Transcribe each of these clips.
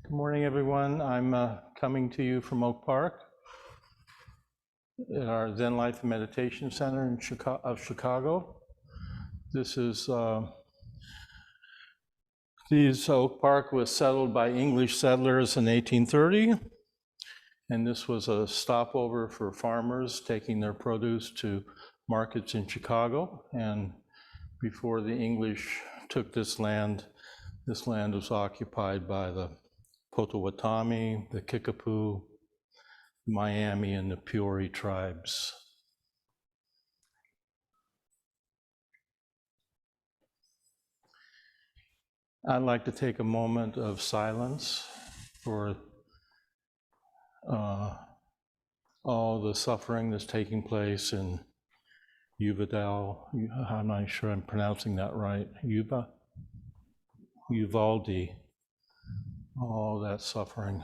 Good morning, everyone. I'm coming to you from Oak Park at our Zen Life and Meditation Center in Chicago. This is Oak Park was settled by English settlers in 1830, and this was a stopover for farmers taking their produce to markets in Chicago. And before the English took this land was occupied by the Potawatomi, the Kickapoo, Miami, and the Peoria tribes. I'd like to take a moment of silence for all the suffering that's taking place in Uvalde. I'm not sure I'm pronouncing that right. Uvalde. All that suffering.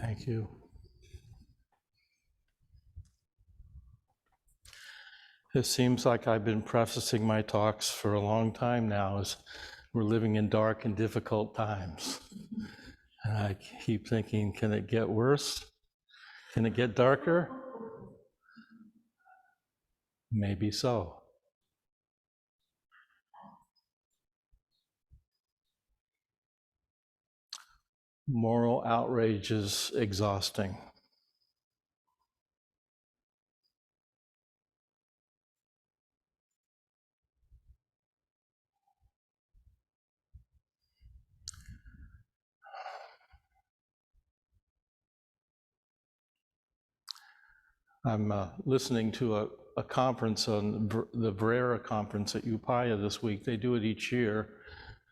Thank you. It seems like I've been prefacing my talks for a long time now, as we're living in dark and difficult times. And I keep thinking, can it get worse? Can it get darker? Maybe so. Moral outrage is exhausting. I'm listening to a conference on the Brera conference at Upaya this week. They do it each year,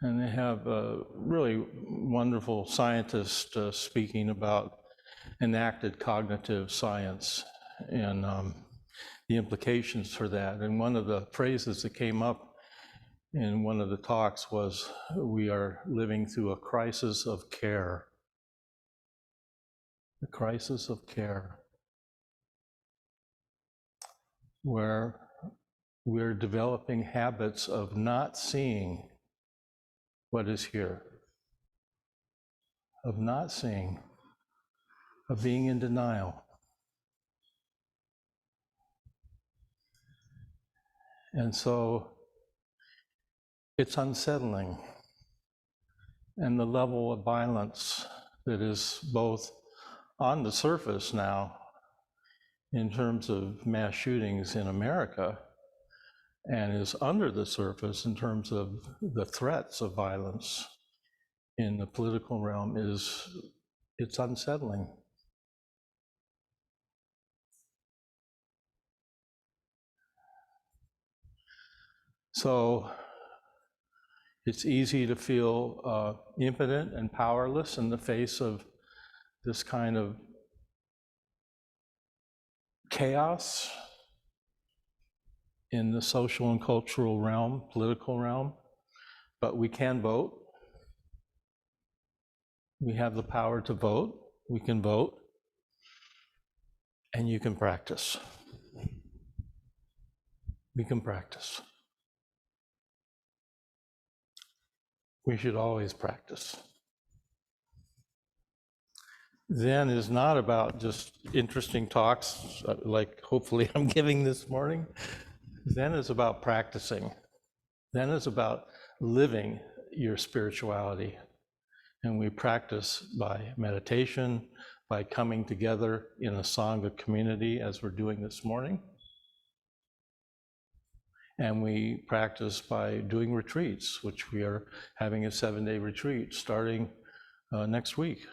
and they have a really wonderful scientist speaking about enacted cognitive science and the implications for that. And one of the phrases that came up in one of the talks was, we are living through a crisis of care. The crisis of care, where we're developing habits of not seeing what is here, of not seeing, of being in denial. And so it's unsettling. And the level of violence that is both on the surface now in terms of mass shootings in America, and is under the surface in terms of the threats of violence in the political realm, it's unsettling. So it's easy to feel impotent and powerless in the face of this kind of chaos in the social and cultural realm, political realm, but we can vote. We have the power to vote. We can vote, and you can practice. We can practice. We should always practice. Zen is not about just interesting talks like hopefully I'm giving this morning. Zen is about practicing. Zen is about living your spirituality. And we practice by meditation, by coming together in a Sangha community as we're doing this morning. And we practice by doing retreats, which we are having a 7-day retreat starting next week.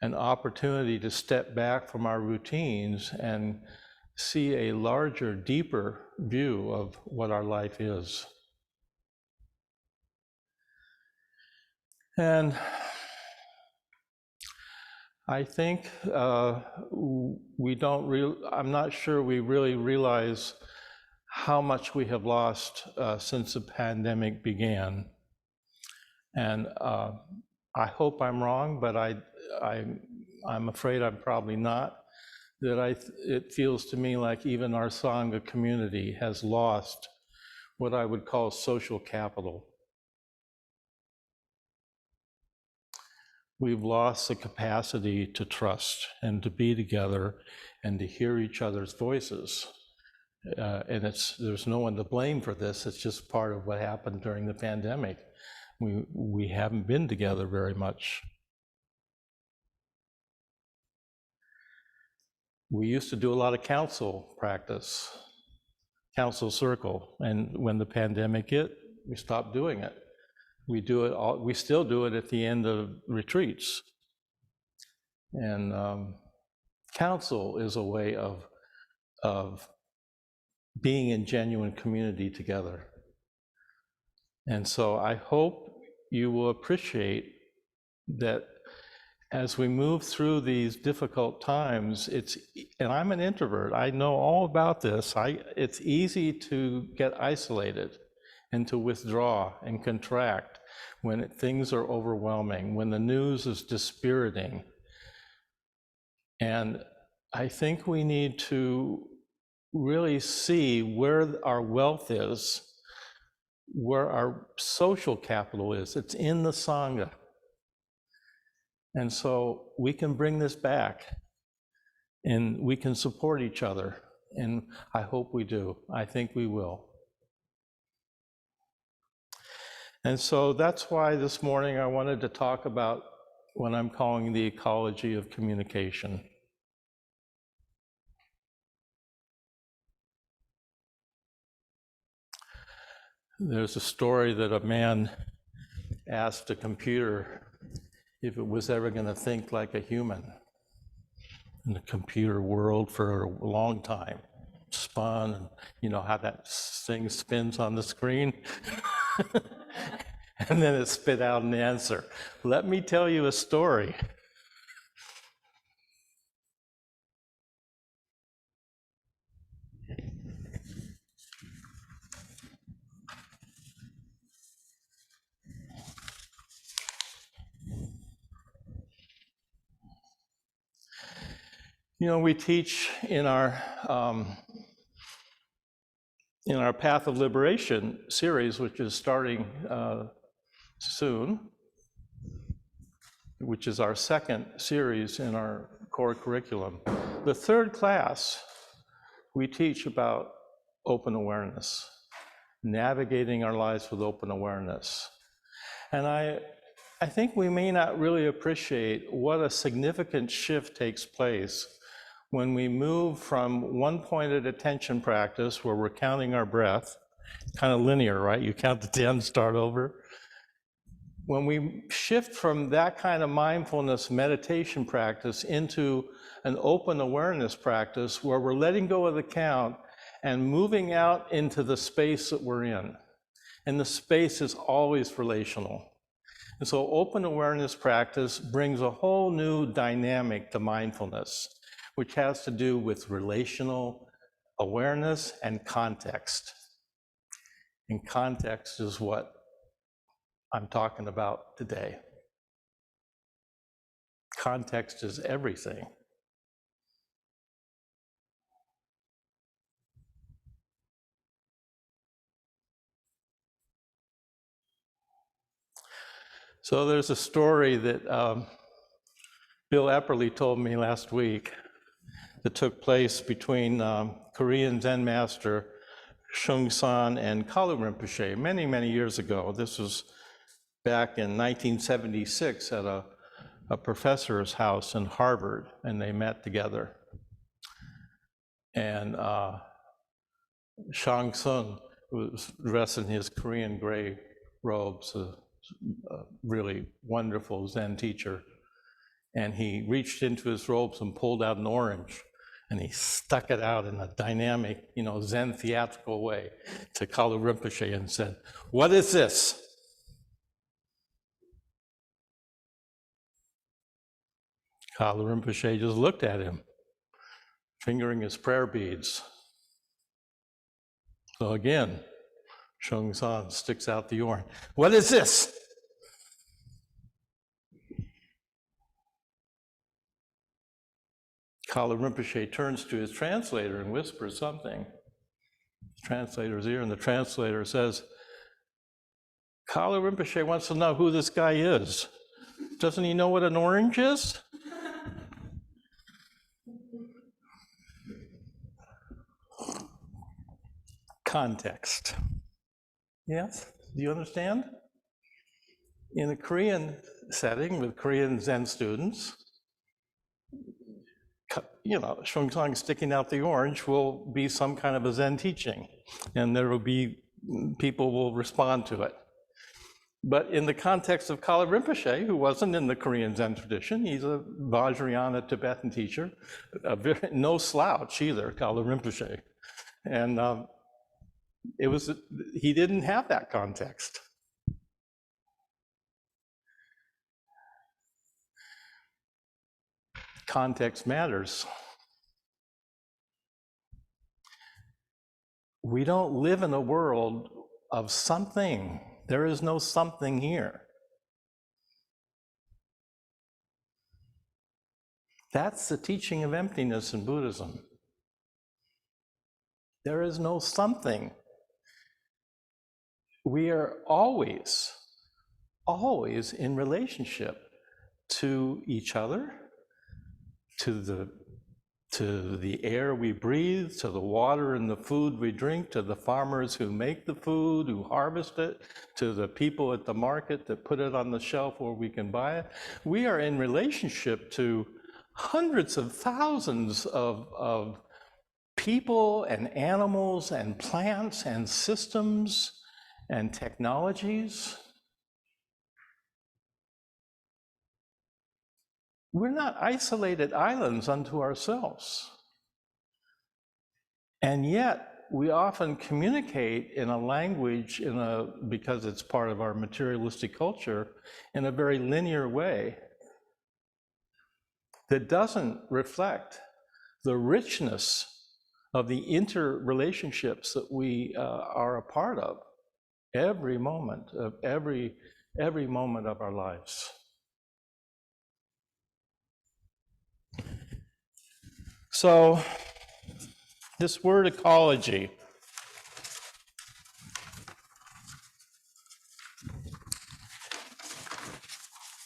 An opportunity to step back from our routines and see a larger, deeper view of what our life is. And I think I'm not sure we really realize how much we have lost since the pandemic began. And I hope I'm wrong, but I'm afraid I'm probably not, that it feels to me like even our Sangha community has lost what I would call social capital. We've lost the capacity to trust and to be together and to hear each other's voices. And there's no one to blame for this. It's just part of what happened during the pandemic. We haven't been together very much. We used to do a lot of council practice, council circle, and when the pandemic hit, we stopped doing it. We still do it at the end of retreats. And council is a way of being in genuine community together. And so I hope you will appreciate that as we move through these difficult times, and I'm an introvert, I know all about this, it's easy to get isolated and to withdraw and contract when things are overwhelming, when the news is dispiriting. And I think we need to really see where our wealth is, where our social capital is. It's in the Sangha. And so we can bring this back and we can support each other. And I hope we do. I think we will. And so that's why this morning I wanted to talk about what I'm calling the ecology of communication. There's a story that a man asked a computer if it was ever going to think like a human. And the computer whirled for a long time, spun, and you know how that thing spins on the screen? And then it spit out an answer. Let me tell you a story. You know, we teach in our Path of Liberation series, which is starting soon, which is our second series in our core curriculum. The third class, we teach about open awareness, navigating our lives with open awareness. And I think we may not really appreciate what a significant shift takes place when we move from one-pointed attention practice where we're counting our breath, kind of linear, right? You count to 10, start over. When we shift from that kind of mindfulness meditation practice into an open awareness practice where we're letting go of the count and moving out into the space that we're in. And the space is always relational. And so open awareness practice brings a whole new dynamic to mindfulness, which has to do with relational awareness and context. And context is what I'm talking about today. Context is everything. So there's a story that Bill Epperly told me last week that took place between Korean Zen master Shung-san and Kalu Rinpoche many, many years ago. This was back in 1976 at a professor's house in Harvard, and they met together. And Shang-sun was dressed in his Korean gray robes, a really wonderful Zen teacher. And he reached into his robes and pulled out an orange, and he stuck it out in a dynamic, Zen theatrical way to Kalu Rinpoche and said, "What is this?" Kalu Rinpoche just looked at him, fingering his prayer beads. So again, Shungsan sticks out the orange. What is this? Kala Rinpoche turns to his translator and whispers something. The translator's ear, and the translator says, Kala Rinpoche wants to know who this guy is. Doesn't he know what an orange is? Context. Yes? Do you understand? In a Korean setting with Korean Zen students, Shungsan sticking out the orange will be some kind of a Zen teaching, and there will be, people will respond to it. But in the context of Kala Rinpoche, who wasn't in the Korean Zen tradition, he's a Vajrayana Tibetan teacher, no slouch either, Kala Rinpoche. And he didn't have that context. Context matters. We don't live in a world of something. There is no something here. That's the teaching of emptiness in Buddhism. There is no something. We are always in relationship to each other, to the air we breathe, to the water and the food we drink, to the farmers who make the food, who harvest it, to the people at the market that put it on the shelf where we can buy it. We are in relationship to hundreds of thousands of people and animals and plants and systems and technologies. We're not isolated islands unto ourselves. And yet, we often communicate in a language, because it's part of our materialistic culture, in a very linear way that doesn't reflect the richness of the interrelationships that we are a part of every moment of every moment of our lives. So, this word ecology.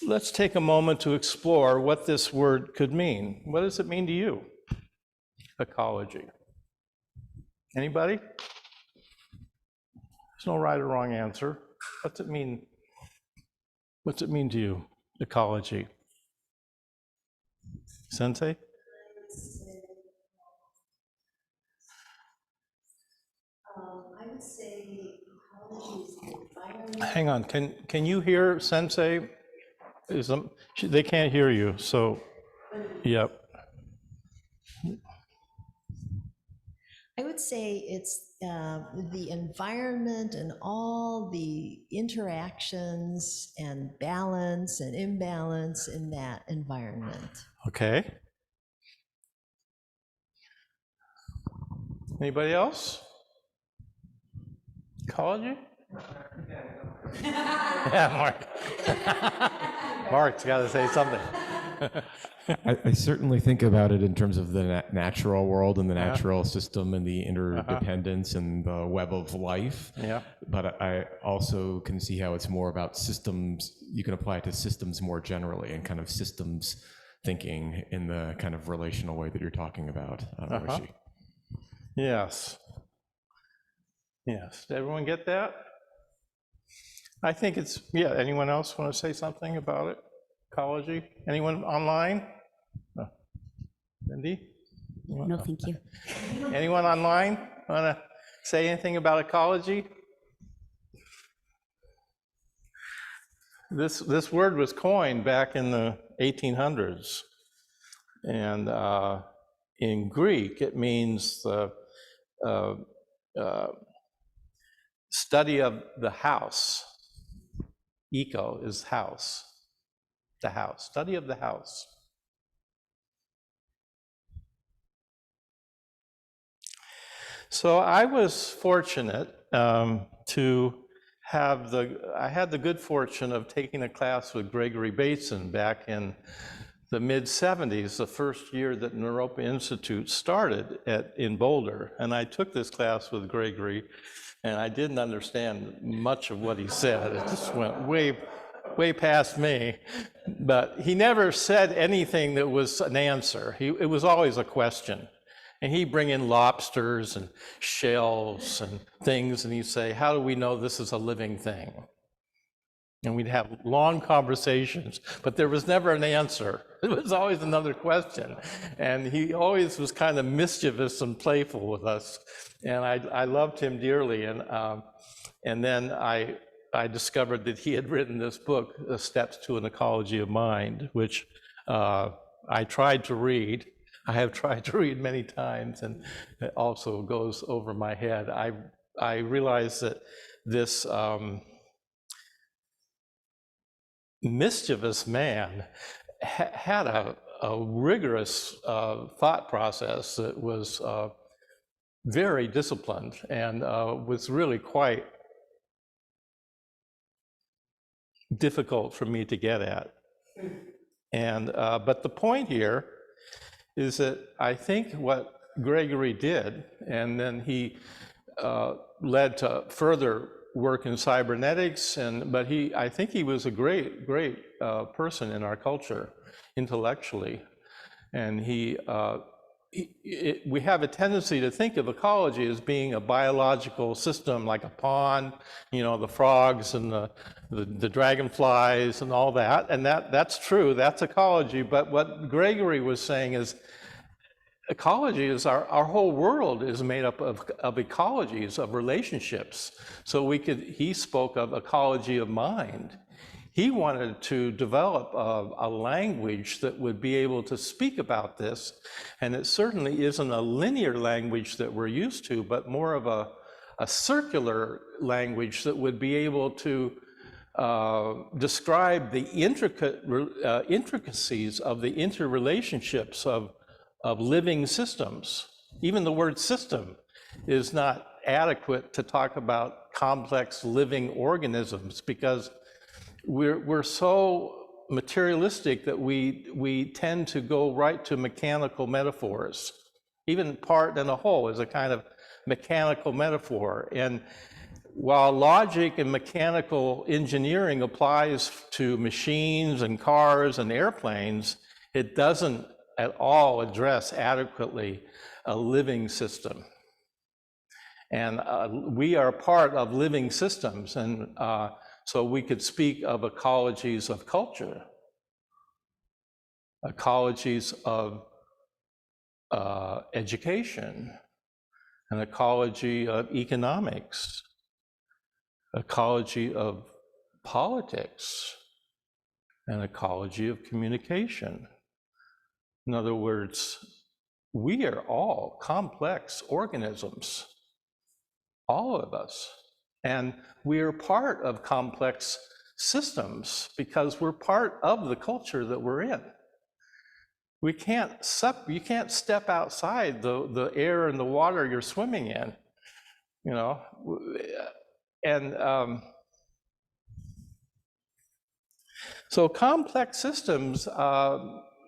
Let's take a moment to explore what this word could mean. What does it mean to you? Ecology. Anybody? There's no right or wrong answer. What's it mean? What's it mean to you, ecology? Sensei? I would say ecology is the environment. Hang on, can you hear Sensei? They can't hear you, so, yep. I would say it's the environment and all the interactions and balance and imbalance in that environment. Okay. Anybody else? Ecology? Yeah, Mark. Mark's got to say something. I certainly think about it in terms of the natural world and the natural system and the interdependence and the web of life. Yeah. But I also can see how it's more about systems. You can apply it to systems more generally and kind of systems thinking in the kind of relational way that you're talking about, Roshi. Yes. Yes. Did everyone get that? I think it's, yeah, anyone else want to say something about it? Ecology? Anyone online? Cindy? No, thank you. Anyone online want to say anything about ecology? This word was coined back in the 1800s, and in Greek it means the study of the house. Eco is house, the house, study of the house. So I was fortunate to have I had the good fortune of taking a class with Gregory Bateson back in the mid-70s, the first year that Naropa Institute started in Boulder. And I took this class with Gregory, and I didn't understand much of what he said. It just went way past me. But he never said anything that was an answer. It was always a question. And he'd bring in lobsters and shells and things, and he'd say, how do we know this is a living thing? And we'd have long conversations, but there was never an answer. It was always another question. And he always was kind of mischievous and playful with us. And I loved him dearly. And then I discovered that he had written this book, Steps to an Ecology of Mind, which I tried to read. I have tried to read many times, and it also goes over my head. I realized that this mischievous man had a rigorous thought process that was very disciplined and was really quite difficult for me to get at. And but the point here is that I think what Gregory did, and then he led to further work in cybernetics, but I think he was a great person in our culture intellectually, and we have a tendency to think of ecology as being a biological system, like a pond, the frogs and the dragonflies and all that, and that's true, that's ecology. But what Gregory was saying is ecology is our whole world is made up of ecologies, of relationships. So he spoke of ecology of mind. He wanted to develop a language that would be able to speak about this, and it certainly isn't a linear language that we're used to, but more of a circular language that would be able to describe the intricacies of the interrelationships of living systems. Even the word system is not adequate to talk about complex living organisms, because we're so materialistic that we tend to go right to mechanical metaphors. Even part and a whole is a kind of mechanical metaphor. And while logic and mechanical engineering applies to machines and cars and airplanes, it doesn't at all address adequately a living system. And we are part of living systems, and so we could speak of ecologies of culture, ecologies of education, an ecology of economics, ecology of politics, an ecology of communication. In other words, we are all complex organisms, all of us. And we are part of complex systems because we're part of the culture that we're in. You can't step outside the air and the water you're swimming in, And so complex systems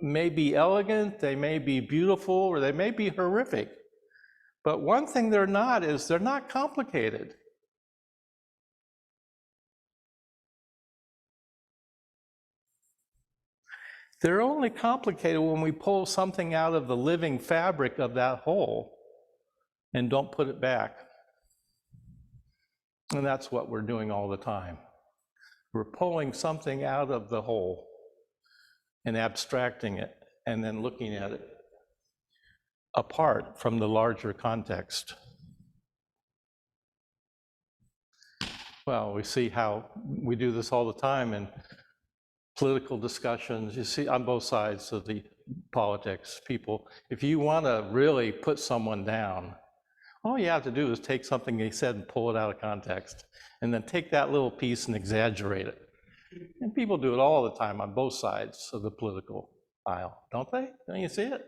may be elegant, they may be beautiful, or they may be horrific. But one thing they're not is they're not complicated. They're only complicated when we pull something out of the living fabric of that whole and don't put it back. And that's what we're doing all the time. We're pulling something out of the whole and abstracting it and then looking at it apart from the larger context. Well, we see how we do this all the time in political discussions. You see on both sides of the politics, people, if you want to really put someone down, all you have to do is take something they said and pull it out of context, and then take that little piece and exaggerate it. And people do it all the time on both sides of the political aisle, don't they? Don't you see it?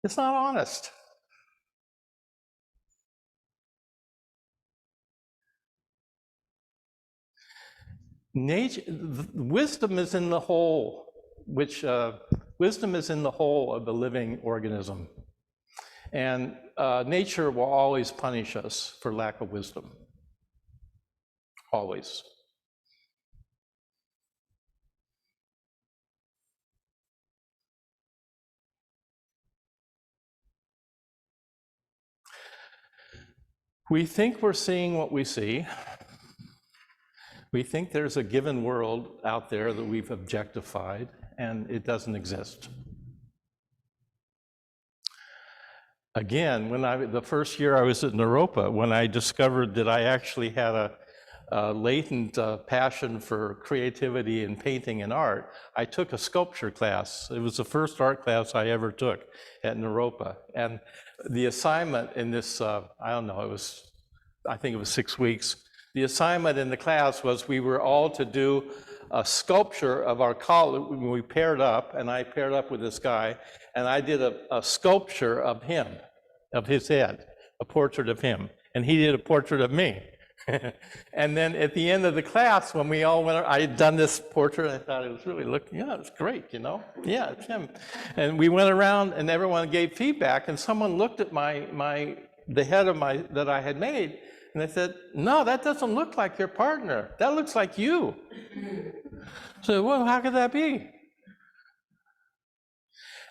It's not honest. nature, wisdom is in the whole, wisdom is in the whole of the living organism. And nature will always punish us for lack of wisdom. Always. We think we're seeing what we see. We think there's a given world out there that we've objectified, and it doesn't exist. Again, the first year I was at Naropa, when I discovered that I actually had a latent passion for creativity and painting and art, I took a sculpture class. It was the first art class I ever took at Naropa. And the assignment in this, I think it was 6 weeks. The assignment in the class was we were all to do a sculpture of our college. We paired up, and I paired up with this guy, and I did a sculpture of him, of his head, a portrait of him, and he did a portrait of me. And then at the end of the class, when we all went, I had done this portrait, I thought it was really looking, yeah, it's great, you know? Yeah, it's him. And we went around and everyone gave feedback, and someone looked at the head of that I had made, and they said, no, that doesn't look like your partner. That looks like you. So, well, how could that be?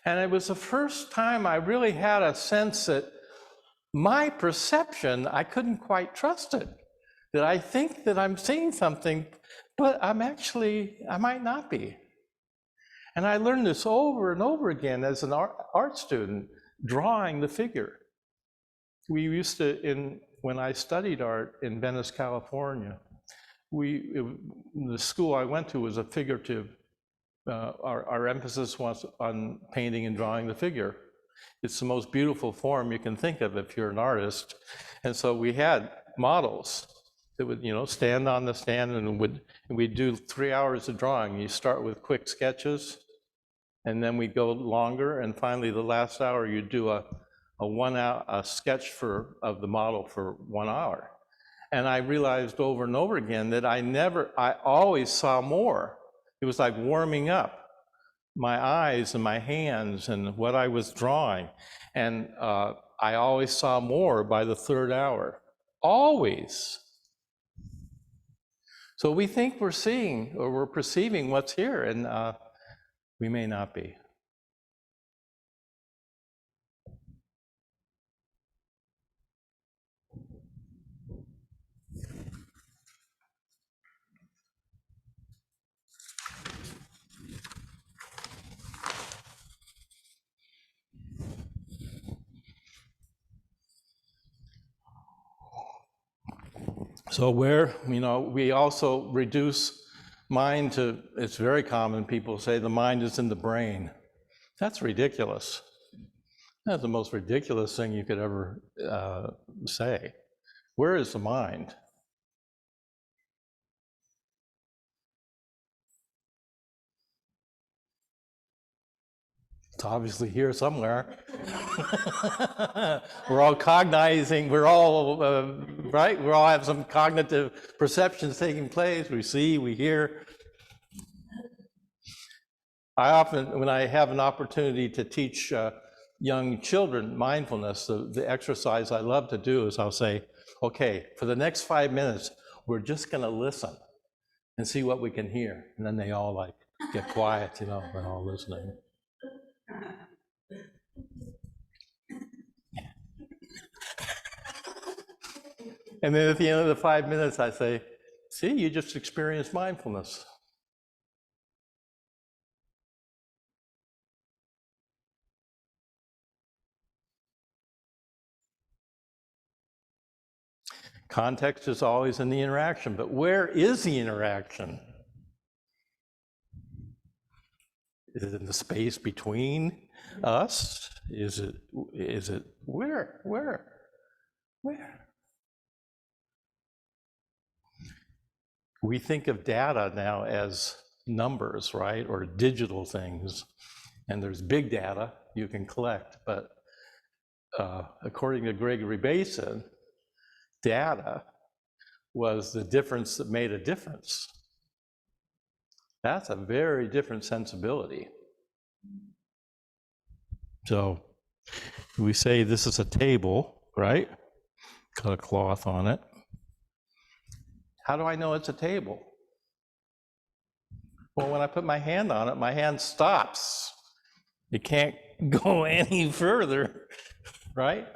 And it was the first time I really had a sense that my perception, I couldn't quite trust it. That I think that I'm seeing something, but I might not be. And I learned this over and over again as an art student, drawing the figure. We used to, when I studied art in Venice, California, the school I went to was a figurative, our emphasis was on painting and drawing the figure. It's the most beautiful form you can think of if you're an artist. And so we had models that would, stand on the stand, and we'd do 3 hours of drawing. You start with quick sketches, and then we go longer, and finally the last hour you do a sketch of the model for 1 hour. And I realized over and over again that I always saw more. It was like warming up my eyes and my hands and what I was drawing. And I always saw more by the third hour, always. So we think we're seeing or we're perceiving what's here, and we may not be. So we also reduce mind to, it's very common, people say the mind is in the brain. That's ridiculous. That's the most ridiculous thing you could ever say. Where is the mind? It's obviously here somewhere. We're all cognizing, we're all, right? We all have some cognitive perceptions taking place. We see, we hear. I often, when I have an opportunity to teach young children mindfulness, the exercise I love to do is I'll say, okay, for the next 5 minutes, we're just gonna listen and see what we can hear. And then they all get quiet, they're all listening. And then at the end of the 5 minutes, I say, see, you just experienced mindfulness. Context is always in the interaction, but where is the interaction? Is it in the space between us? Is it where? We think of data now as numbers, right? Or digital things. And there's big data you can collect, but according to Gregory Basin, data was the difference that made a difference. That's a very different sensibility. So we say this is a table, right? Got a cloth on it. How do I know it's a table? Well, when I put my hand on it, my hand stops. It can't go any further, right?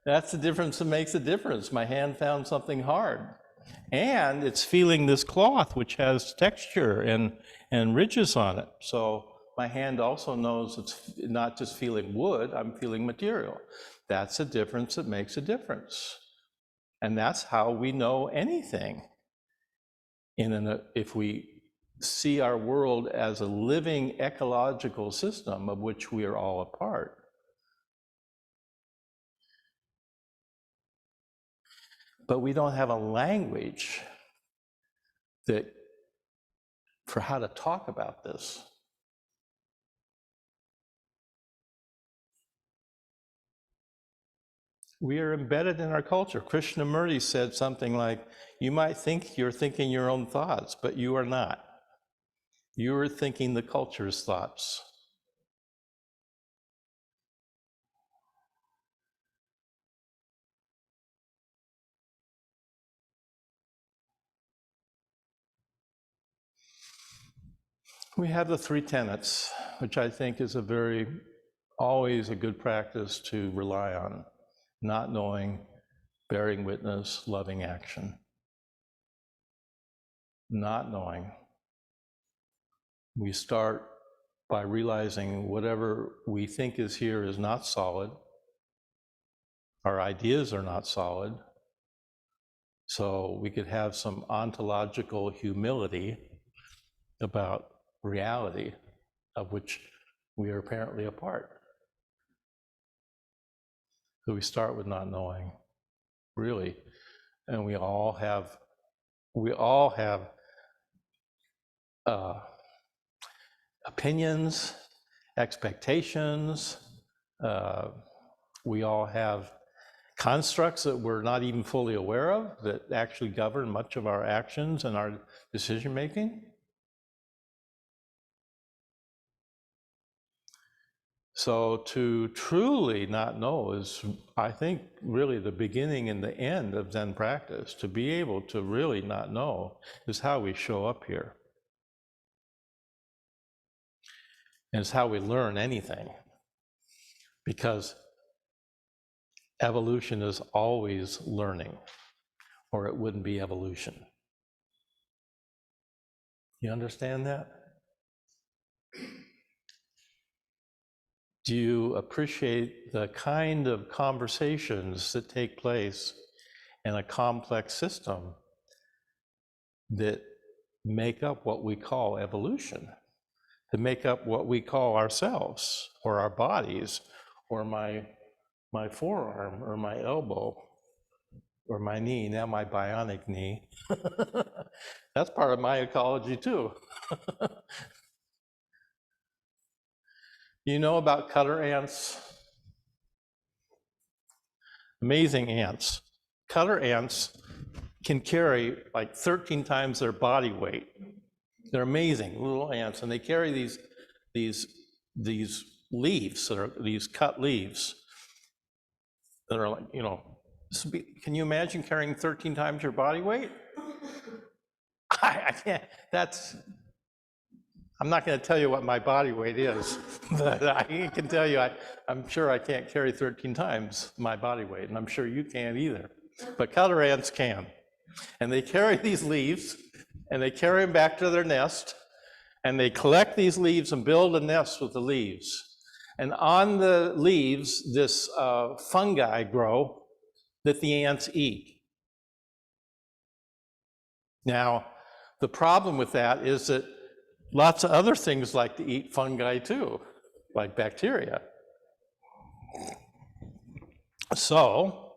That's the difference that makes a difference. My hand found something hard. And it's feeling this cloth, which has texture and ridges on it. So my hand also knows it's not just feeling wood, I'm feeling material. That's a difference that makes a difference. And that's how we know anything. If we see our world as a living ecological system of which we are all a part. But we don't have a language for how to talk about this. We are embedded in our culture. Krishnamurti said something like, you might think you're thinking your own thoughts, but you are not. You are thinking the culture's thoughts. We have the three tenets, which I think is always a good practice to rely on. Not knowing, bearing witness, loving action. Not knowing. We start by realizing whatever we think is here is not solid. Our ideas are not solid. So we could have some ontological humility about reality of which we are apparently a part. So we start with not knowing, really. And we all have opinions, expectations, we all have constructs that we're not even fully aware of that actually govern much of our actions and our decision making. So to truly not know is, I think, really the beginning and the end of Zen practice. To be able to really not know is how we show up here. And it's how we learn anything. Because evolution is always learning, or it wouldn't be evolution. You understand that? Do you appreciate the kind of conversations that take place in a complex system that make up what we call evolution, that make up what we call ourselves, or our bodies, or my forearm, or my elbow, or my knee, now my bionic knee. That's part of my ecology too. You know about cutter ants? Amazing ants. Cutter ants can carry like 13 times their body weight. They're amazing little ants, and they carry these leaves that are these cut leaves that are like, you know, can you imagine carrying 13 times your body weight? I can't. I'm not going to tell you what my body weight is, but I can tell you I'm sure I can't carry 13 times my body weight, and I'm sure you can't either. But cutter ants can. And they carry these leaves, and they carry them back to their nest, and they collect these leaves and build a nest with the leaves. And on the leaves, this fungi grow that the ants eat. Now, the problem with that is that lots of other things like to eat fungi too, like bacteria. So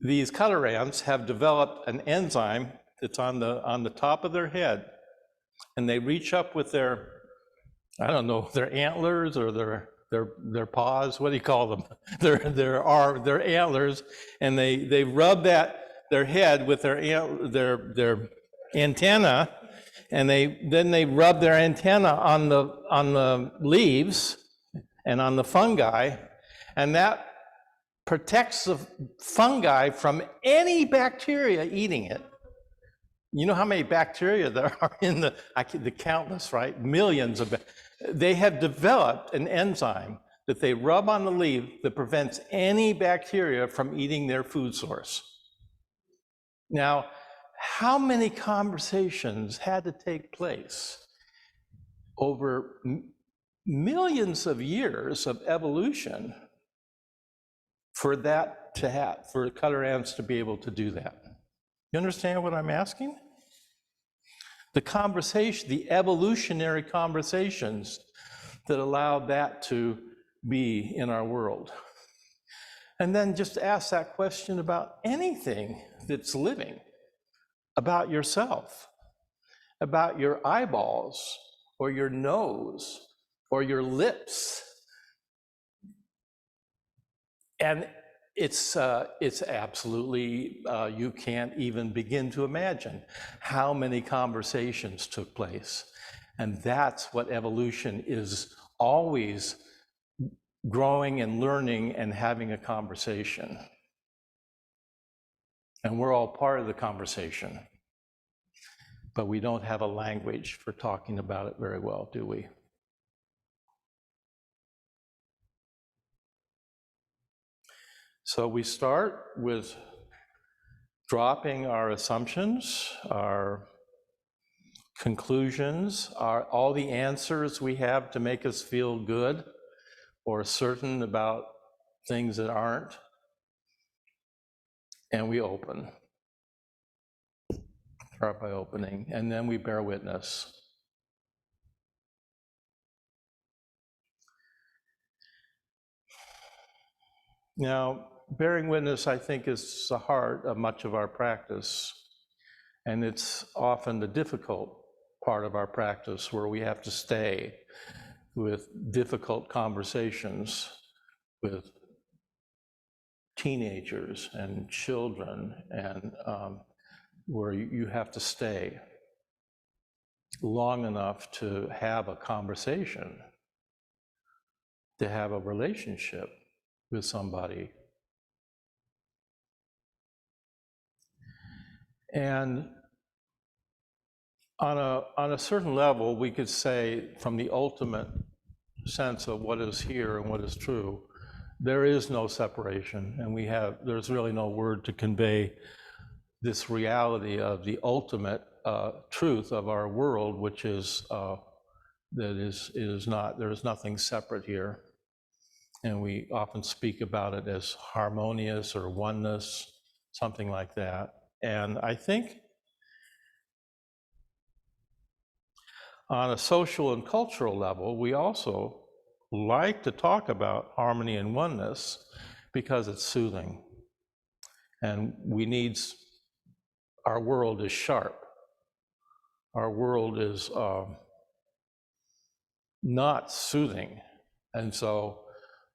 these cutter ants have developed an enzyme that's on the top of their head, and they reach up with their, I don't know, their antlers or their paws, what do you call them? their antlers, and they rub their head with their antenna, and then they rub their antenna on the leaves and on the fungi, and that protects the fungi from any bacteria eating it. You know how many bacteria there are in the countless, right? Millions of. They have developed an enzyme that they rub on the leaf that prevents any bacteria from eating their food source. Now, how many conversations had to take place over millions of years of evolution for that to happen, for cutter ants to be able to do that? You understand what I'm asking? The conversation, the evolutionary conversations that allowed that to be in our world. And then just ask that question about anything that's living, about yourself, about your eyeballs, or your nose, or your lips. And it's absolutely, you can't even begin to imagine how many conversations took place. And that's what evolution is, always growing and learning and having a conversation. And we're all part of the conversation. But we don't have a language for talking about it very well, do we? So we start with dropping our assumptions, our conclusions, all the answers we have to make us feel good or certain about things that aren't, and we open. Start by opening, and then we bear witness. Now, bearing witness, I think, is the heart of much of our practice, and it's often the difficult part of our practice where we have to stay with difficult conversations with teenagers and children, and where you have to stay long enough to have a conversation, to have a relationship with somebody. And on a certain level, we could say, from the ultimate sense of what is here and what is true, there is no separation, and there's really no word to convey this reality of the ultimate truth of our world, which is there is nothing separate here. And we often speak about it as harmonious or oneness, something like that. And I think on a social and cultural level, we also like to talk about harmony and oneness because it's soothing. And our world is sharp. Our world is not soothing. And so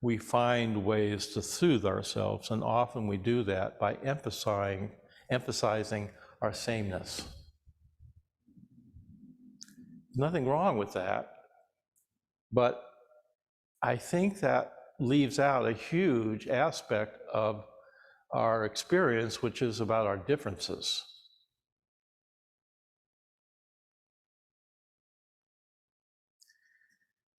we find ways to soothe ourselves, and often we do that by emphasizing our sameness. Nothing wrong with that, but I think that leaves out a huge aspect of our experience, which is about our differences.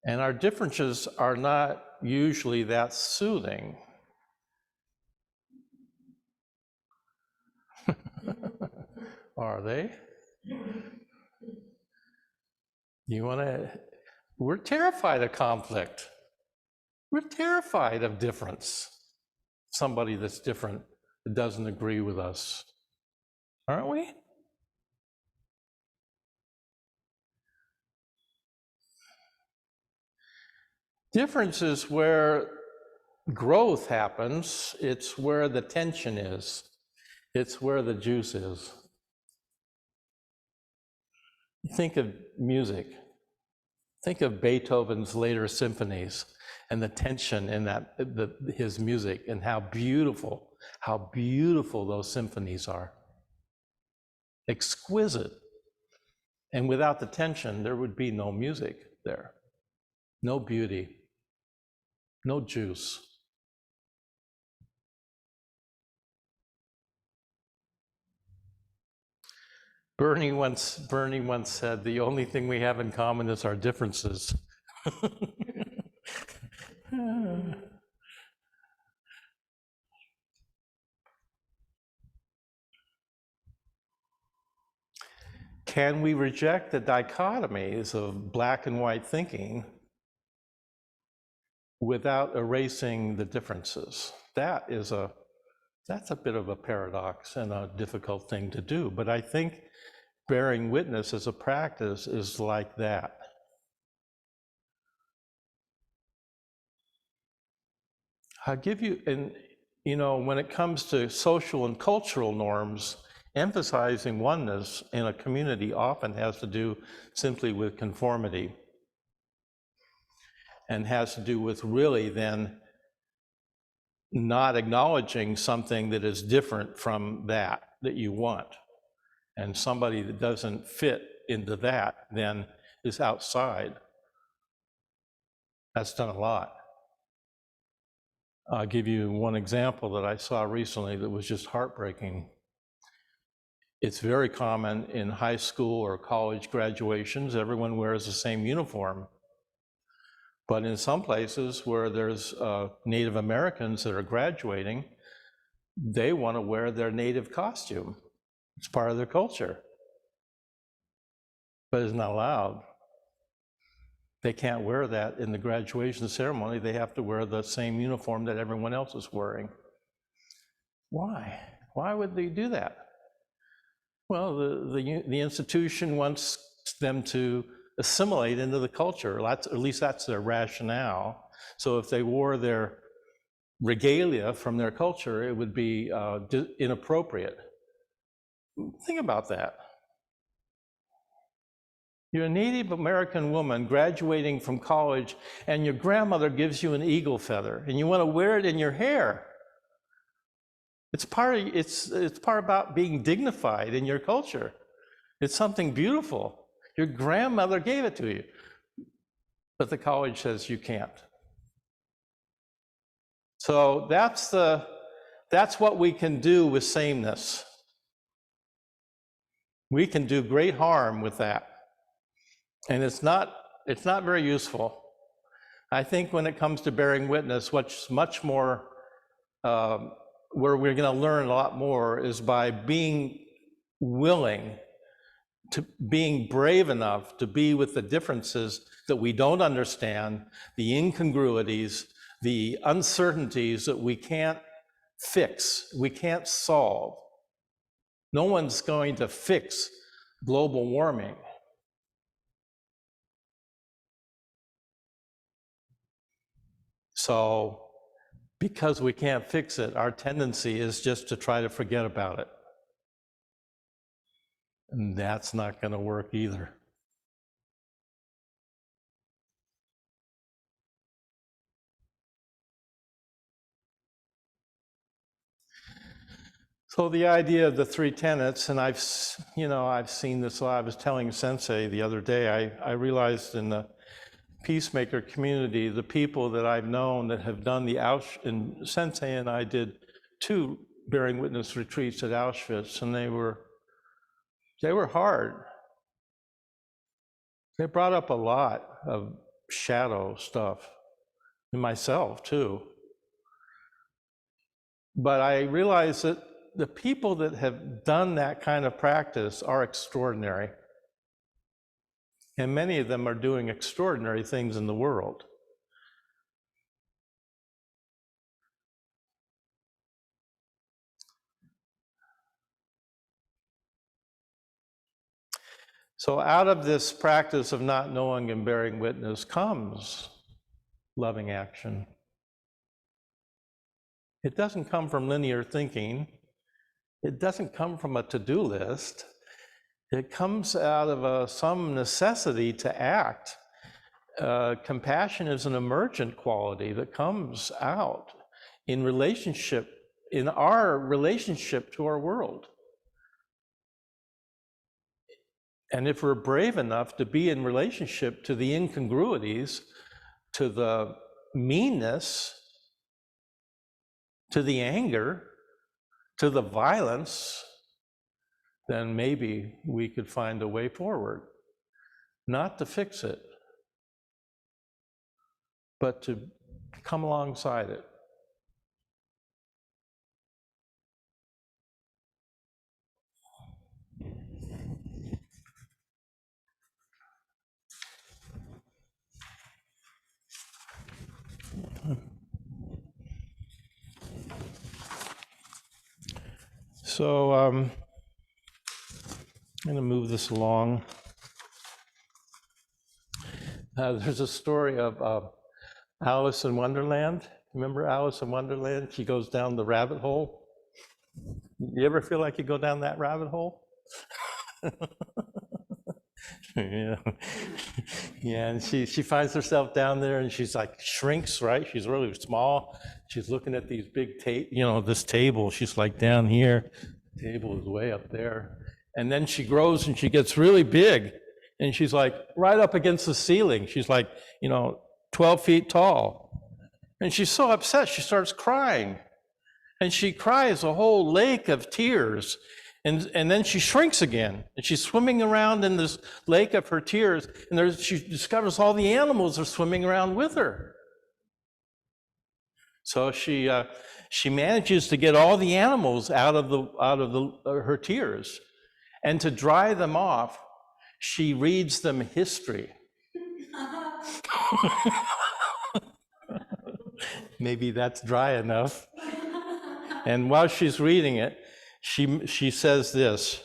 And our differences are not usually that soothing. Are they? We're terrified of conflict. We're terrified of difference. Somebody that's different, that doesn't agree with us. Aren't we? Difference is where growth happens. It's where the tension is. It's where the juice is. Think of music. Think of Beethoven's later symphonies and the tension in his music, and how beautiful those symphonies are. Exquisite. And without the tension, there would be no music there, no beauty, no juice. Bernie once said, the only thing we have in common is our differences. Can we reject the dichotomies of black and white thinking without erasing the differences? That's a bit of a paradox and a difficult thing to do, but I think bearing witness as a practice is like that. I'll give you, and when it comes to social and cultural norms, emphasizing oneness in a community often has to do simply with conformity and has to do with really then not acknowledging something that is different from that you want. And somebody that doesn't fit into that then is outside. That's done a lot. I'll give you one example that I saw recently that was just heartbreaking. It's very common in high school or college graduations, everyone wears the same uniform. But in some places where there's Native Americans that are graduating, they want to wear their native costume. It's part of their culture. But it's not allowed. They can't wear that in the graduation ceremony. They have to wear the same uniform that everyone else is wearing. Why? Why would they do that? Well, the institution wants them to assimilate into the culture. At least that's their rationale. So if they wore their regalia from their culture, it would be inappropriate. Think about that. You're a Native American woman graduating from college, and your grandmother gives you an eagle feather, and you want to wear it in your hair. It's part about being dignified in your culture. It's something beautiful. Your grandmother gave it to you, but the college says you can't. So that's what we can do with sameness. We can do great harm with that. And it's not very useful. I think when it comes to bearing witness, what's much more, where we're going to learn a lot more is by being willing to, being brave enough to be with the differences that we don't understand, the incongruities, the uncertainties that we can't fix, we can't solve. No one's going to fix global warming. So, because we can't fix it, our tendency is just to try to forget about it. And that's not going to work either. So the idea of the three tenets, and I've seen this a lot. I was telling Sensei the other day, I realized in the peacemaker community, the people that I've known that have done the Auschwitz, and Sensei and I did 2 bearing witness retreats at Auschwitz, and they were hard. They brought up a lot of shadow stuff, and myself too. But I realized that the people that have done that kind of practice are extraordinary. And many of them are doing extraordinary things in the world. So out of this practice of not knowing and bearing witness comes loving action. It doesn't come from linear thinking. It doesn't come from a to-do list. It comes out of some necessity to act. Compassion is an emergent quality that comes out in our relationship to our world. And if we're brave enough to be in relationship to the incongruities, to the meanness, to the anger, to the violence, then maybe we could find a way forward. Not to fix it, but to come alongside it. So I'm going to move this along. There's a story of Alice in Wonderland. Remember Alice in Wonderland? She goes down the rabbit hole. You ever feel like you go down that rabbit hole? Yeah. Yeah, and she finds herself down there, and she's like shrinks, right? She's really small. She's looking at these big this table. She's like down here. The table is way up there. And then she grows and she gets really big, and she's like right up against the ceiling. She's like, 12 feet tall. And she's so upset, she starts crying. And she cries a whole lake of tears. And then she shrinks again, and she's swimming around in this lake of her tears, and she discovers all the animals are swimming around with her. So she manages to get all the animals out of her tears, and to dry them off, she reads them history. Maybe that's dry enough. And while she's reading it, she says this: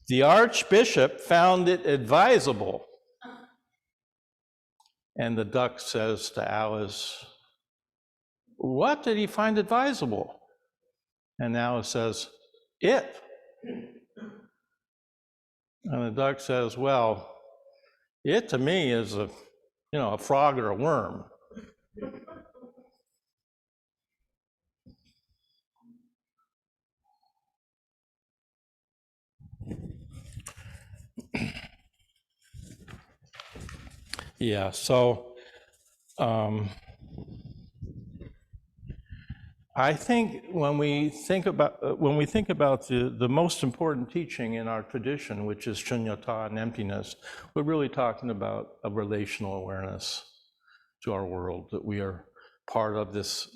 the Archbishop found it advisable. And the duck says to Alice, what did he find advisable? And Alice says, it. And the duck says, well, it to me is a frog or a worm. Yeah, so I think when we think about the most important teaching in our tradition, which is shunyata and emptiness, we're really talking about a relational awareness to our world, that we are part of this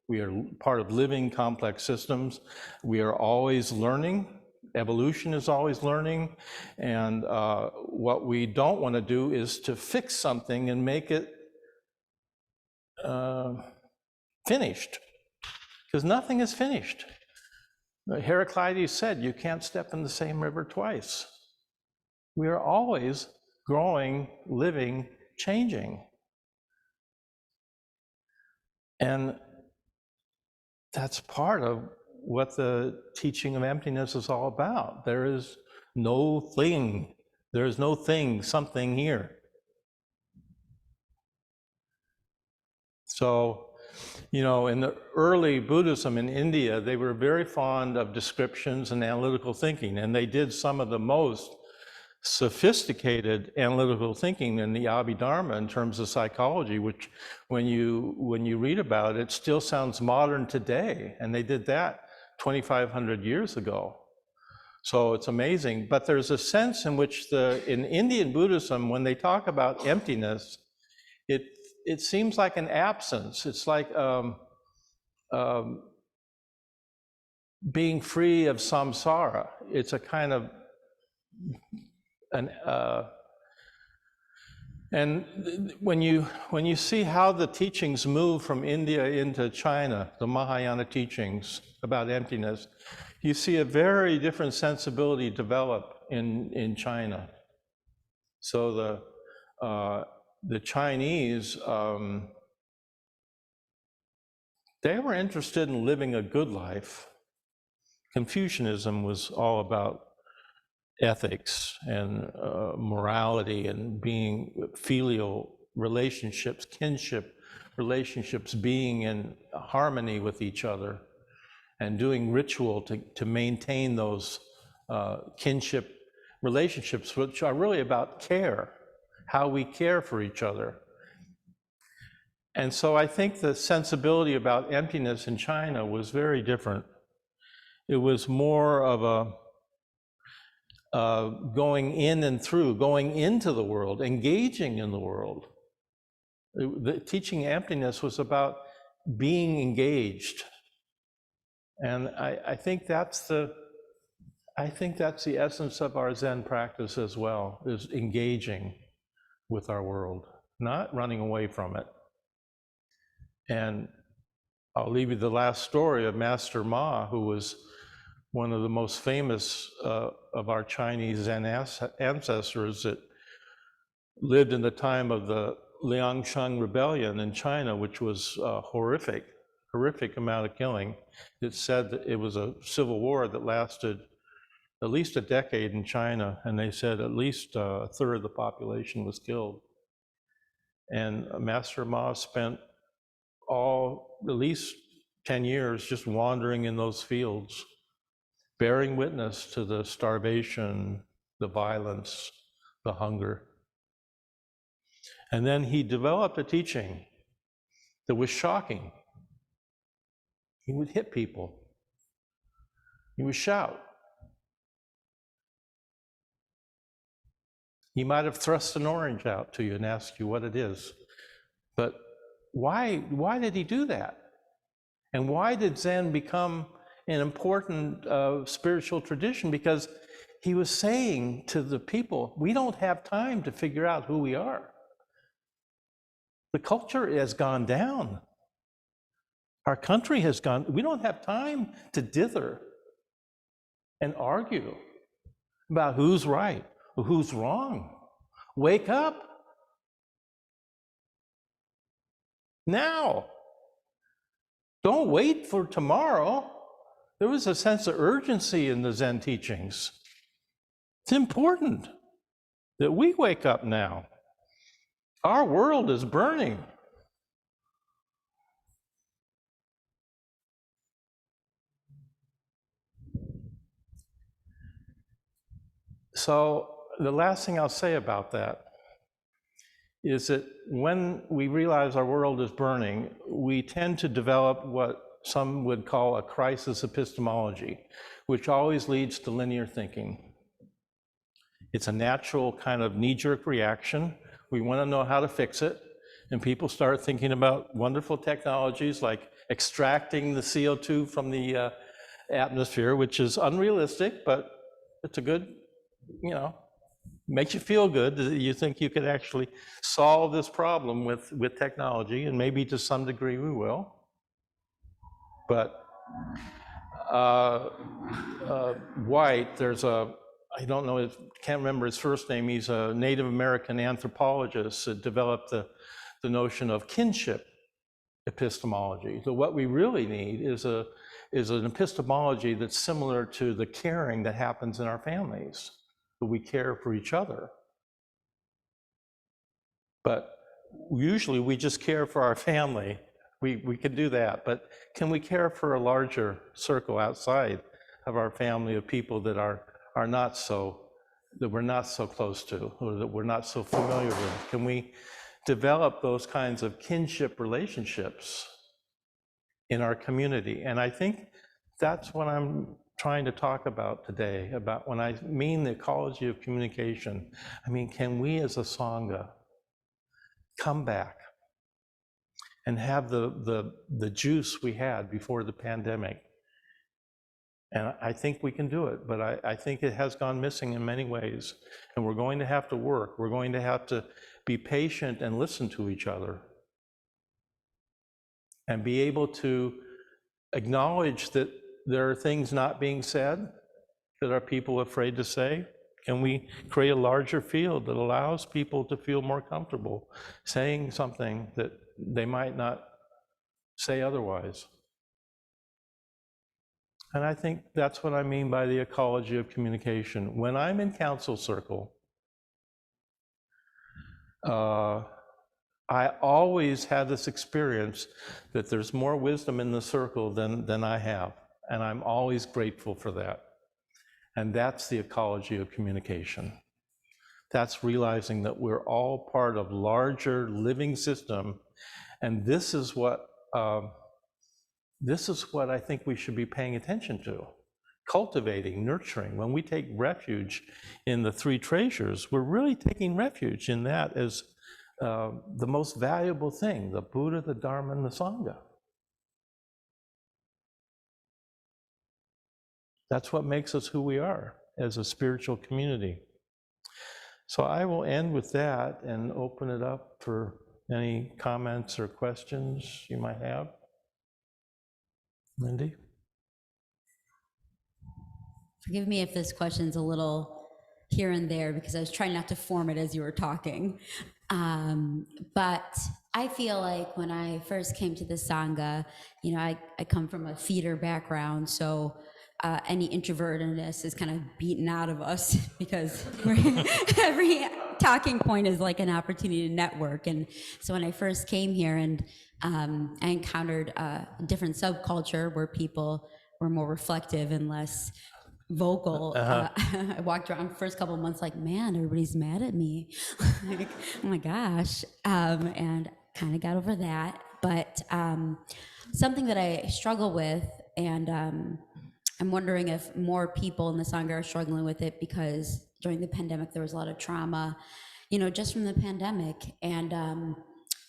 we are part of living complex systems. We are always learning. Evolution is always learning, and what we don't want to do is to fix something and make it finished, because nothing is finished. Heraclides said, you can't step in the same river twice. We are always growing, living, changing. And that's part of what the teaching of emptiness is all about. There is no thing, something here. So, in the early Buddhism in India, they were very fond of descriptions and analytical thinking, and they did some of the most sophisticated analytical thinking in the Abhidharma in terms of psychology, which when you read about it, still sounds modern today, and they did that 2,500 years ago. So it's amazing. But there's a sense in which in Indian Buddhism, when they talk about emptiness, it seems like an absence. It's like being free of samsara. It's a kind of and when you see how the teachings move from India into China, the Mahayana teachings about emptiness, you see a very different sensibility develop in China. So the Chinese, they were interested in living a good life. Confucianism was all about ethics and morality and being filial relationships, kinship relationships, being in harmony with each other and doing ritual to maintain those kinship relationships, which are really about care, how we care for each other. And so I think the sensibility about emptiness in China was very different. It was more of a going in and through, going into the world, engaging in the world. The teaching emptiness was about being engaged. And I think that's the essence of our Zen practice as well, is engaging with our world, not running away from it. And I'll leave you the last story of Master Ma, who was one of the most famous of our Chinese Zen ancestors that lived in the time of the Liangshan Rebellion in China, which was horrific amount of killing. It's said that it was a civil war that lasted at least a decade in China, and they said at least a third of the population was killed. And Master Ma spent at least 10 years just wandering in those fields, bearing witness to the starvation, the violence, the hunger. And then he developed a teaching that was shocking. He would hit people. He would shout. He might have thrust an orange out to you and asked you what it is. But why did he do that? And why did Zen become an important spiritual tradition? Because he was saying to the people, we don't have time to figure out who we are. The culture has gone down. Our country has gone, we don't have time to dither and argue about who's right or who's wrong. Wake up now. Don't wait for tomorrow. There was a sense of urgency in the Zen teachings. It's important that we wake up now. Our world is burning. So the last thing I'll say about that is that when we realize our world is burning, we tend to develop what some would call a crisis epistemology, which always leads to linear thinking. It's a natural kind of knee-jerk reaction. We want to know how to fix it, and people start thinking about wonderful technologies like extracting the CO2 from the atmosphere, which is unrealistic, but it's a good, makes you feel good that you think you could actually solve this problem with technology, and maybe to some degree we will. But White, there's I don't know, can't remember his first name, he's a Native American anthropologist that developed the notion of kinship epistemology. So what we really need is an epistemology that's similar to the caring that happens in our families, that we care for each other. But usually we just care for our family. We can do that, but can we care for a larger circle outside of our family of people that we're not so close to, or that we're not so familiar with? Can we develop those kinds of kinship relationships in our community? And I think that's what I'm trying to talk about today, about when I mean the ecology of communication. I mean, can we as a Sangha come back and have the juice we had before the pandemic? And I think we can do it, but I think it has gone missing in many ways. And we're going to have to work. We're going to have to be patient and listen to each other. And be able to acknowledge that there are things not being said that are people afraid to say. Can we create a larger field that allows people to feel more comfortable saying something that they might not say otherwise? And I think that's what I mean by the ecology of communication. When I'm in council circle, I always have this experience that there's more wisdom in the circle than I have, and I'm always grateful for that. And that's the ecology of communication. That's realizing that we're all part of larger living system, and this is what I think we should be paying attention to. Cultivating, nurturing. When we take refuge in the three treasures, we're really taking refuge in that as the most valuable thing, the Buddha, the Dharma, and the Sangha. That's what makes us who we are as a spiritual community. So I will end with that and open it up for any comments or questions you might have. Lindy? Forgive me if this question's a little here and there because I was trying not to form it as you were talking. But I feel like when I first came to the Sangha, you know, I come from a theater background, so any introvertedness is kind of beaten out of us because every talking point is like an opportunity to network. And so when I first came here and I encountered a different subculture where people were more reflective and less vocal. I walked around the first couple of months like, man, everybody's mad at me. Like, oh my gosh. And kind of got over that. But something that I struggle with, and I'm wondering if more people in the Sangha are struggling with it because during the pandemic, there was a lot of trauma, you know, just from the pandemic. And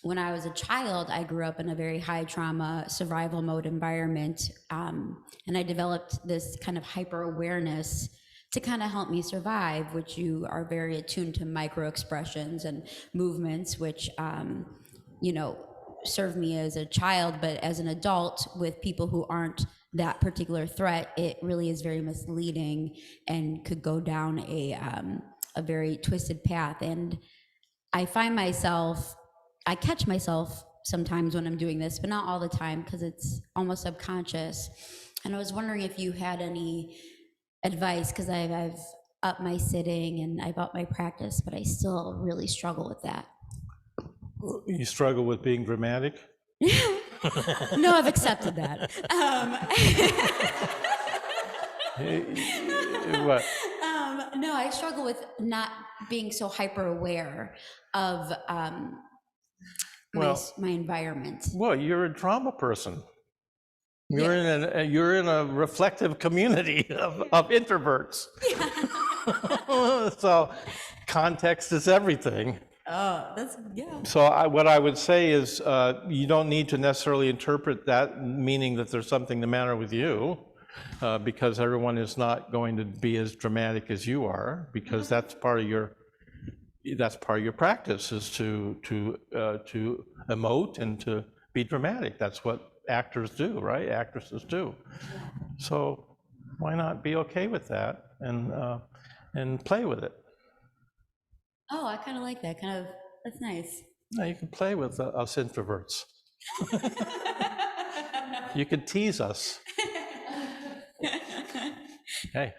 when I was a child, I grew up in a very high trauma survival mode environment. And I developed this kind of hyper awareness to kind of help me survive, which you are very attuned to micro expressions and movements, which, you know, served me as a child, but as an adult with people who aren't that particular threat, it really is very misleading and could go down a very twisted path. And I find myself, I catch myself sometimes when I'm doing this, but not all the time because it's almost subconscious. And I was wondering if you had any advice, because I've upped my sitting and I've upped my practice, but I still really struggle with that. You struggle with being dramatic? No, I've accepted that. What? No, I struggle with not being so hyper aware of my environment. Well, you're a drama person. You're in a reflective community of introverts. So context is everything. Oh, that's, yeah. So what I would say is you don't need to necessarily interpret that meaning that there's something the matter with you, because everyone is not going to be as dramatic as you are, because that's part of your practice, is to emote and to be dramatic. That's what actors do, right? Actresses do. So why not be okay with that and play with it? Oh, I kind of like that. Kind of, that's nice. No, you can play with us introverts. You could tease us. Hey.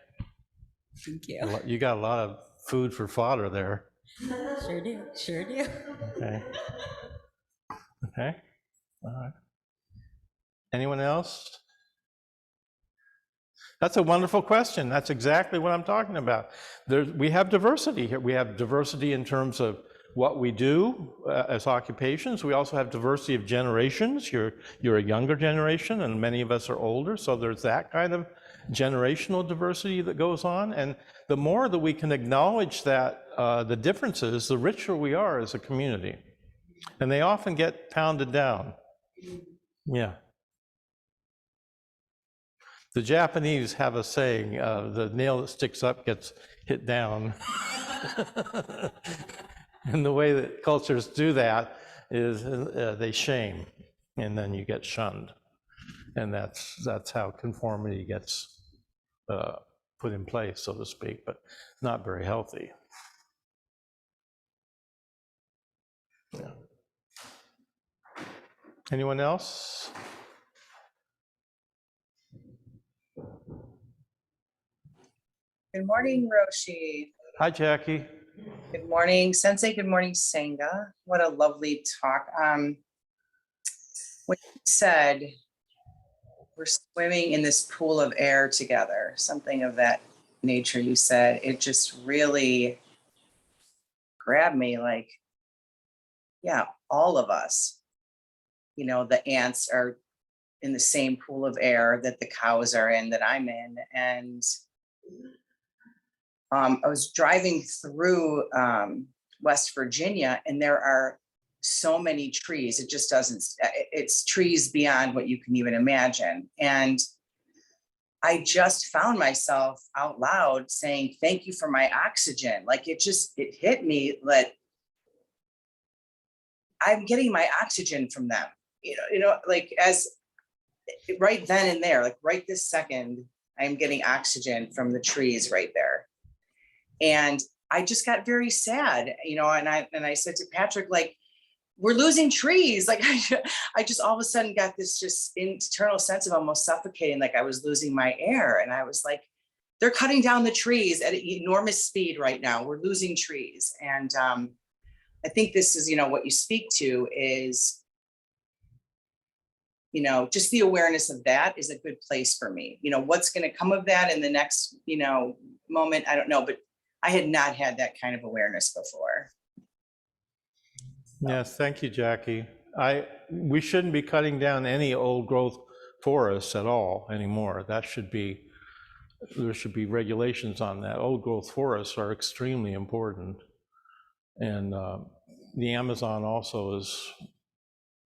Thank you. You got a lot of food for fodder there. Sure do. Sure do. Okay. Okay. All right. Anyone else? That's a wonderful question. That's exactly what I'm talking about. We have diversity here. We have diversity in terms of what we do as occupations. We also have diversity of generations. You're a younger generation, and many of us are older, so there's that kind of generational diversity that goes on. And the more that we can acknowledge that the differences, the richer we are as a community. And they often get pounded down. Yeah. The Japanese have a saying, the nail that sticks up gets hit down. And the way that cultures do that is they shame, and then you get shunned. And that's how conformity gets put in place, so to speak, but not very healthy. Yeah. Anyone else? Good morning, Roshi. Hi, Jackie. Good morning, Sensei. Good morning, Sangha. What a lovely talk. When you said we're swimming in this pool of air together, something of that nature you said, it just really grabbed me, like, yeah, all of us, you know, the ants are in the same pool of air that the cows are in, that I'm in. And I was driving through West Virginia, and there are so many trees. It just doesn't, it's trees beyond what you can even imagine. And I just found myself out loud saying, thank you for my oxygen. Like it hit me that I'm getting my oxygen from them, like as right then and there, like right this second, I'm getting oxygen from the trees right there. And I just got very sad, and I said to Patrick, like, we're losing trees. Like I just all of a sudden got this just internal sense of almost suffocating, like I was losing my air. And I was like, they're cutting down the trees at enormous speed right now. We're losing trees. And I think this is, what you speak to is, just the awareness of that is a good place for me. What's going to come of that in the next, moment, I don't know, but I had not had that kind of awareness before. Yes, thank you, Jackie. We shouldn't be cutting down any old growth forests at all anymore. There should be regulations on that. Old growth forests are extremely important. And the Amazon also is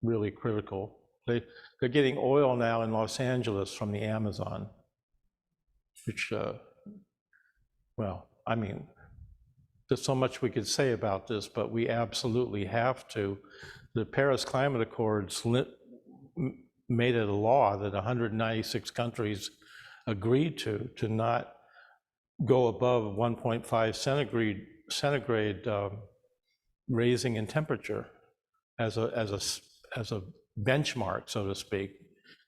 really critical. They're getting oil now in Los Angeles from the Amazon, which, well, I mean, there's so much we could say about this, but we absolutely have to. The Paris Climate Accords made it a law that 196 countries agreed to not go above 1.5 centigrade raising in temperature as a benchmark, so to speak.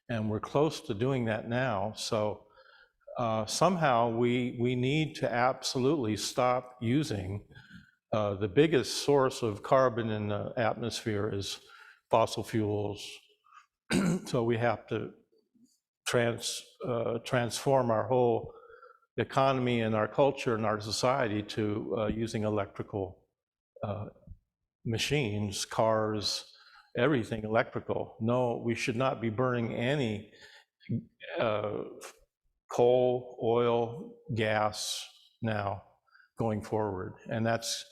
And we're close to doing that now. So somehow we need to absolutely stop using the biggest source of carbon in the atmosphere is fossil fuels. So we have to transform our whole economy and our culture and our society to using electrical machines, cars, everything electrical. No, we should not be burning any coal, oil, gas now going forward. And that's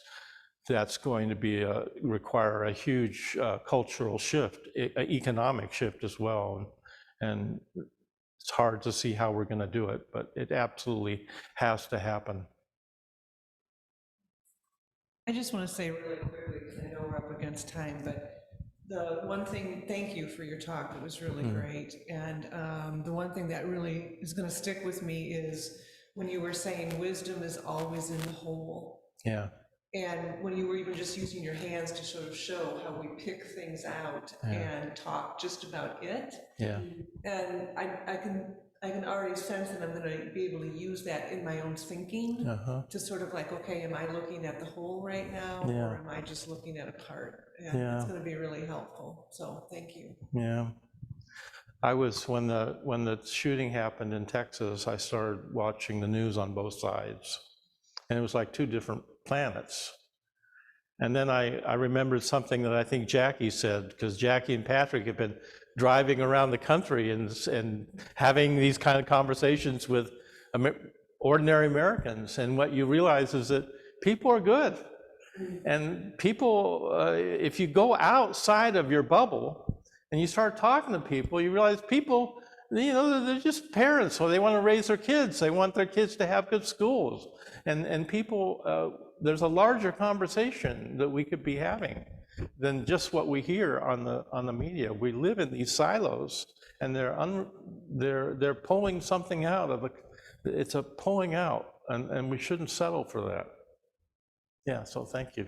going to be require a huge cultural shift, economic shift as well. And it's hard to see how we're going to do it, but it absolutely has to happen. I just want to say really quickly, because I know we're up against time, but the one thing, thank you for your talk, it was really great. And the one thing that really is going to stick with me is when you were saying wisdom is always in the whole. Yeah. And when you were even just using your hands to sort of show how we pick things out and talk just about it. Yeah. And I can already sense that I'm going to be able to use that in my own thinking to sort of like, okay, am I looking at the whole right now, or am I just looking at a part? And it's going to be really helpful. So thank you. Yeah. I was, when the shooting happened in Texas, I started watching the news on both sides. And it was like two different planets. And then I remembered something that I think Jackie said, because Jackie and Patrick have been driving around the country and having these kind of conversations with ordinary Americans. And what you realize is that people are good. And people, if you go outside of your bubble and you start talking to people, you realize people, they're just parents, so they want to raise their kids. They want their kids to have good schools. And people, there's a larger conversation that we could be having than just what we hear on the media. We live in these silos, and they're pulling something out of it's a pulling out, and we shouldn't settle for that. Yeah, so thank you.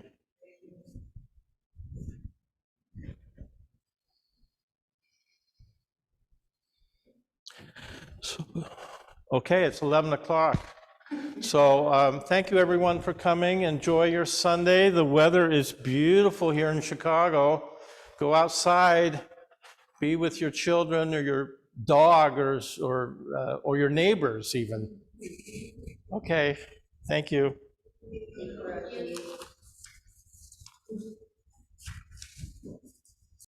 So, okay, it's 11 o'clock. So thank you everyone for coming. Enjoy your Sunday. The weather is beautiful here in Chicago. Go outside, be with your children or your dog or your neighbors even. Okay, thank you.